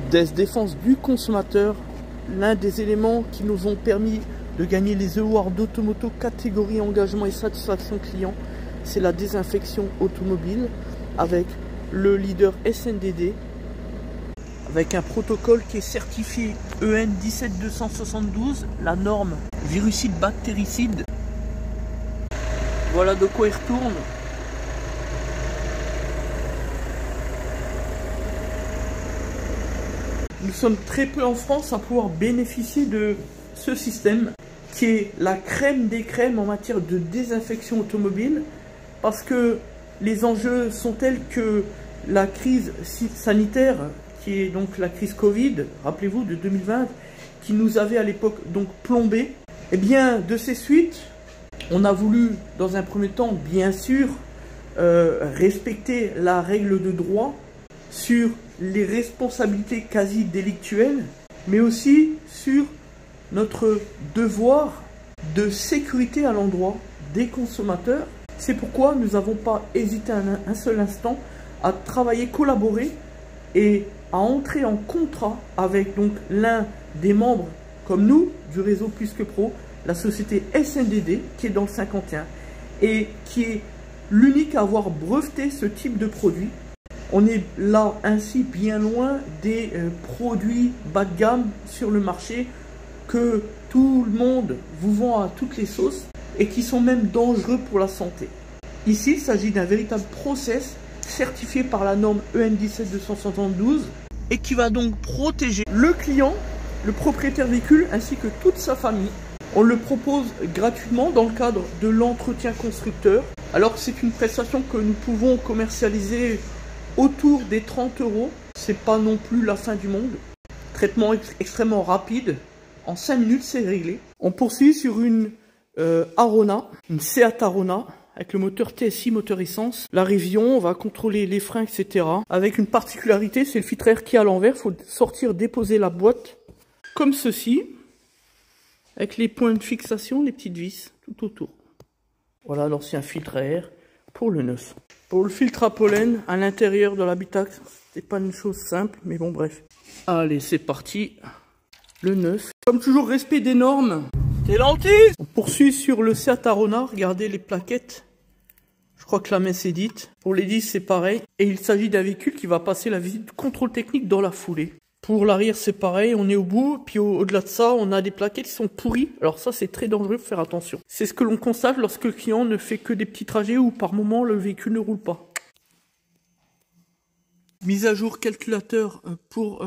défense du consommateur, l'un des éléments qui nous ont permis de gagner les awards d'Automoto catégorie engagement et satisfaction client, c'est la désinfection automobile avec le leader SNDD, avec un protocole qui est certifié EN 17272, la norme virucide bactéricide. Voilà de quoi il retourne. Nous sommes très peu en France à pouvoir bénéficier de ce système qui est la crème des crèmes en matière de désinfection automobile, parce que les enjeux sont tels que la crise sanitaire, qui est donc la crise Covid, rappelez-vous, de 2020, qui nous avait à l'époque donc plombé. Et bien, de ces suites, on a voulu, dans un premier temps, bien sûr, respecter la règle de droit sur les responsabilités quasi délictuelles, mais aussi sur notre devoir de sécurité à l'endroit des consommateurs. C'est pourquoi nous n'avons pas hésité un seul instant à travailler, collaborer et à entrer en contrat avec donc l'un des membres comme nous du réseau Plus Que Pro, la société SNDD qui est dans le 51 et qui est l'unique à avoir breveté ce type de produit. On est là ainsi bien loin des produits bas de gamme sur le marché que tout le monde vous vend à toutes les sauces et qui sont même dangereux pour la santé. Ici, il s'agit d'un véritable process certifié par la norme EN 17272 et qui va donc protéger le client, le propriétaire véhicule ainsi que toute sa famille. On le propose gratuitement dans le cadre de l'entretien constructeur. Alors que c'est une prestation que nous pouvons commercialiser autour des 30 €. C'est pas non plus la fin du monde. Traitement extrêmement rapide. En 5 minutes, c'est réglé. On poursuit sur une Arona, une Seat Arona, avec le moteur TSI, moteur essence. La révision, on va contrôler les freins, etc. Avec une particularité, c'est le filtre air qui est à l'envers. Il faut sortir, déposer la boîte comme ceci, avec les points de fixation, les petites vis tout autour. Voilà l'ancien filtre à air pour le neuf. Pour le filtre à pollen, à l'intérieur de l'habitacle, c'est pas une chose simple, mais bon bref. Allez, c'est parti. Le neuf. Comme toujours, respect des normes. T'es lentille. On poursuit sur le Seat Arona. Regardez les plaquettes. Je crois que la messe est dite. Pour les 10, c'est pareil. Et il s'agit d'un véhicule qui va passer la visite de contrôle technique dans la foulée. Pour l'arrière, c'est pareil. On est au bout. Puis au-delà de ça, on a des plaquettes qui sont pourries. Alors ça, c'est très dangereux. Faut faire attention. C'est ce que l'on constate lorsque le client ne fait que des petits trajets ou par moment, le véhicule ne roule pas. Mise à jour calculateur pour